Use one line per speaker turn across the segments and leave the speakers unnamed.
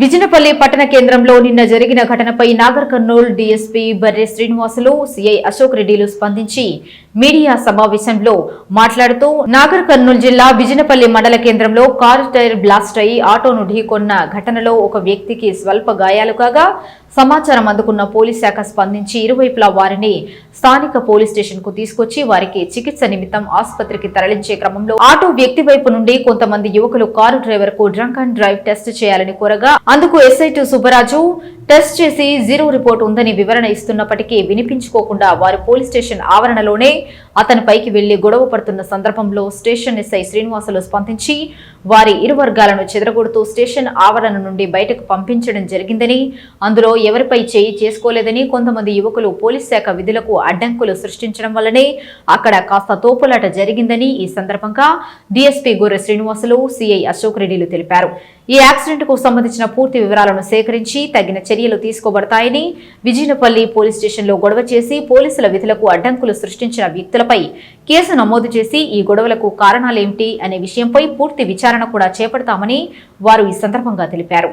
విజనపల్లి పట్టణ కేంద్రంలో నిన్న జరిగిన ఘటనపై నాగర్ కర్నూల్ డీఎస్పీ బర్రె శ్రీనివాసులు సిఐ అశోక్ రెడ్డిలు స్పందించి మీడియా సమావేశంలో మాట్లాడుతూ నాగర్ కర్నూల్ జిల్లా విజనపల్లి మండల కేంద్రంలో కారు టైర్ బ్లాస్ట్ అయి ఆటోను ఢీకొన్న ఘటనలో ఒక వ్యక్తికి స్వల్ప గాయాలు కాగా సమాచారం అందుకున్న పోలీస్ శాఖ స్పందించి ఇరువైపులా వారిని స్థానిక పోలీస్ స్టేషన్ కు తీసుకొచ్చి వారికి చికిత్స నిమిత్తం ఆసుపత్రికి తరలించే క్రమంలో ఆటో వ్యక్తి వైపు నుండి కొంతమంది యువకులు కారు డ్రైవర్ కు డ్రంక్ అండ్ డ్రైవ్ టెస్ట్ చేయాలని కోరగా అందుకు ఎస్ఐ2 సుబ్బరాజు టెస్ట్ చేసి జీరో రిపోర్ట్ ఉందని వివరణ ఇస్తున్నప్పటికీ వినిపించుకోకుండా వారు పోలీస్ స్టేషన్ ఆవరణలోనే అతనిపైకి వెళ్లి గొడవ పడుతున్న సందర్భంలో స్టేషన్ ఎస్ఐ శ్రీనివాసులు స్పందించి వారి ఇరు వర్గాలను చెదరగొడుతూ స్టేషన్ ఆవరణ నుండి బయటకు పంపించడం జరిగిందని అందులో ఎవరిపై చేయి చేసుకోలేదని కొంతమంది యువకులు పోలీస్ శాఖ విధులకు అడ్డంకులు సృష్టించడం వల్లనే అక్కడ కాస్త తోపులాట జరిగిందని ఈ సందర్భంగా డీఎస్పీ గొర్రె శ్రీనివాసులు సిఐ అశోక్ రెడ్డిలు తెలిపారు. ఈ యాక్సిడెంట్ కు సంబంధించిన పూర్తి వివరాలను సేకరించి తగిన చర్యలు తీసుకోబడతాయని విజయనపల్లి పోలీస్ స్టేషన్లో గొడవ చేసి పోలీసుల విధులకు అడ్డంకులు సృష్టించిన వ్యక్తులపై కేసు నమోదు చేసి ఈ గొడవలకు కారణాలేమిటి అనే విషయంపై పూర్తి విచారణ కూడా చేపడతామని వారు ఈ సందర్భంగా తెలిపారు.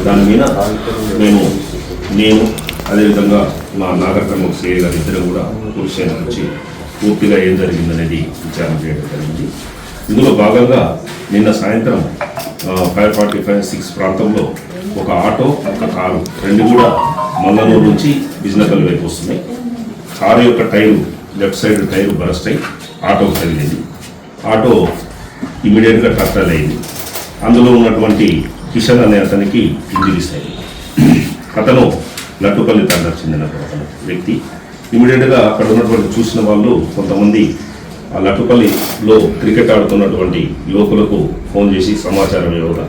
దాని మీద నేను అదేవిధంగా మా నాగర్ కర్నూల్ సిఐ గారు ఇద్దరు కూడా పోలీస్ స్టేషన్ వచ్చి పూర్తిగా ఏం జరిగిందనేది విచారణ చేయడం జరిగింది. ఇందులో భాగంగా నిన్న సాయంత్రం 5:45-6 ప్రాంతంలో ఒక ఆటో ఒక కారు రెండు కూడా మంగళూరు నుంచి బిజినపల్లి వైపు వస్తున్నాయి. కారు యొక్క tyre left side tyre burst అయి ఆటోకు తగిలింది. ఆటో ఇమీడియట్గా ట్రాక్టర్ అయింది. అందులో ఉన్నటువంటి కిషన్ అనే అతనికి ఇంజరీస్ అయ్యింది. అతను లట్టుపల్లి తండ్రికి చెందిన వ్యక్తి. ఇమీడియట్గా అక్కడ ఉన్నటువంటి చూసిన వాళ్ళు కొంతమంది ఆ లట్టుపల్లిలో క్రికెట్ ఆడుతున్నటువంటి యువకులకు ఫోన్ చేసి సమాచారం ఇవ్వగా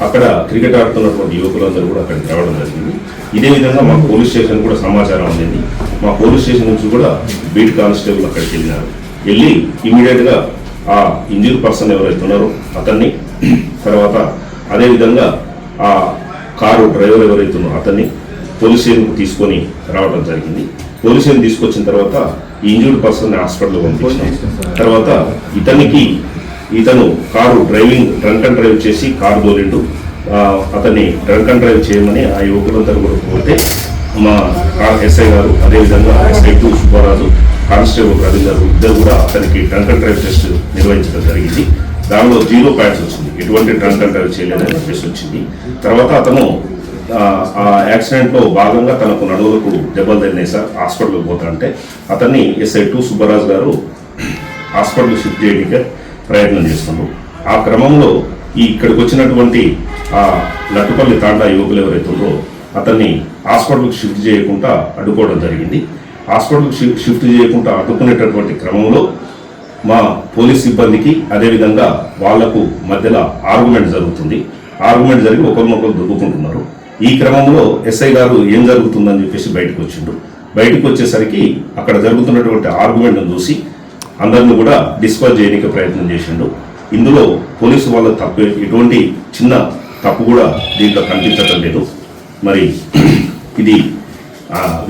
అక్కడ క్రికెట్ ఆడుతున్నటువంటి యువకులందరూ కూడా అక్కడికి రావడం జరిగింది. ఇదే విధంగా మా పోలీస్ స్టేషన్ కూడా సమాచారం అందింది. మా పోలీస్ స్టేషన్ నుంచి కూడా బీట్ కానిస్టేబుల్ అక్కడికి వెళ్ళినారు. వెళ్ళి ఇమీడియట్గా ఆ ఇంజూర్ పర్సన్ ఎవరైతే ఉన్నారో అతన్ని, తర్వాత అదేవిధంగా ఆ కారు డ్రైవర్ ఎవరైతే ఉన్నారో అతన్ని పోలీస్ స్టేషన్కు తీసుకొని రావడం జరిగింది. పోలీస్ స్టేషన్ తీసుకొచ్చిన తర్వాత ఈ ఇంజూర్డ్ పర్సన్ని హాస్పిటల్కి పంపించాం. తర్వాత ఇతను కారు డ్రంక్ అండ్ డ్రైవ్ చేసి కారు తోలిండు. అతన్ని డ్రంక్ అండ్ డ్రైవ్ చేయమని ఆ యువకులందరూ కూడా కోరితే మా ఎస్ఐ గారు అదేవిధంగా ఎస్ఐ2 సుబ్బరాజు కానిస్టేబుల్ రవీంద్ర గారు ఇద్దరు కూడా అతనికి డ్రంక్ అండ్ డ్రైవ్ టెస్ట్ నిర్వహించడం జరిగింది. దానిలో 0 పాయింట్స్ వచ్చింది. ఎటువంటి డ్రంక్ అండ్ డ్రైవ్ చేయలేదని చెప్పేసి వచ్చింది. తర్వాత అతను ఆ యాక్సిడెంట్లో భాగంగా తనకు నడువులకు దెబ్బలు తగిలినాయి సార్, హాస్పిటల్కి పోతా అంటే అతన్ని ఎస్ఐ2 సుబ్బరాజు గారు హాస్పిటల్ షిఫ్ట్ చేయడానికి ప్రయత్నం చేస్తున్నారు. ఆ క్రమంలో ఇక్కడికి వచ్చినటువంటి ఆ లట్టుపల్లి తాండా యువకులు ఎవరైతే ఉన్నారో అతన్ని హాస్పిటల్కి షిఫ్ట్ చేయకుండా అడ్డుకోవడం జరిగింది. హాస్పిటల్కి షిఫ్ట్ చేయకుండా అడ్డుకునేటటువంటి క్రమంలో మా పోలీస్ సిబ్బందికి అదేవిధంగా వాళ్లకు మధ్యలో ఆర్గ్యుమెంట్ జరుగుతుంది. ఆర్గ్యుమెంట్ జరిగి ఒకరినొకరు దుబ్బుకుంటున్నారు. ఈ క్రమంలో ఎస్ఐ గారు ఏం జరుగుతుందని చెప్పేసి బయటకు వచ్చిండు. బయటకు వచ్చేసరికి అక్కడ జరుగుతున్నటువంటి ఆర్గ్యుమెంట్ను చూసి అందరిని కూడా డిస్పర్స్ చేయడానికి ప్రయత్నం చేసిండు. ఇందులో పోలీసు వాళ్ళ తప్పు ఎటువంటి చిన్న తప్పు కూడా దీంట్లో కనిపించటం లేదు. మరి ఇది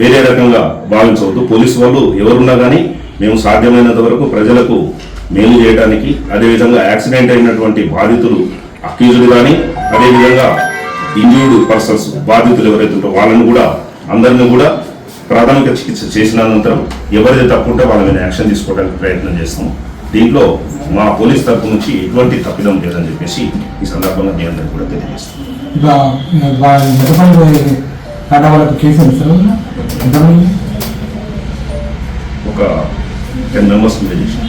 వేరే రకంగా భావించవద్దు. పోలీసు వాళ్ళు ఎవరున్నా కానీ మేము సాధ్యమైనంత వరకు ప్రజలకు మేలు చేయడానికి, అదేవిధంగా యాక్సిడెంట్ అయినటువంటి బాధితులు అక్యూజులు కానీ, అదేవిధంగా ఇంజూర్డ్ పర్సన్స్ బాధితులు ఎవరైతే ఉంటారో వాళ్ళని కూడా అందరినీ కూడా ప్రాథమిక చికిత్స చేసిన అనంతరం ఎవరైతే తప్పు ఉంటే వాళ్ళ మీద యాక్షన్ తీసుకోవడానికి ప్రయత్నం చేస్తాం. దీంట్లో మా పోలీస్ తరఫు నుంచి ఎటువంటి తప్పిదం లేదని చెప్పేసి ఈ సందర్భంగా మీ అందరికీ కూడా తెలియజేస్తాం. ఒక 10 మెంబర్స్ మీద చేసాం.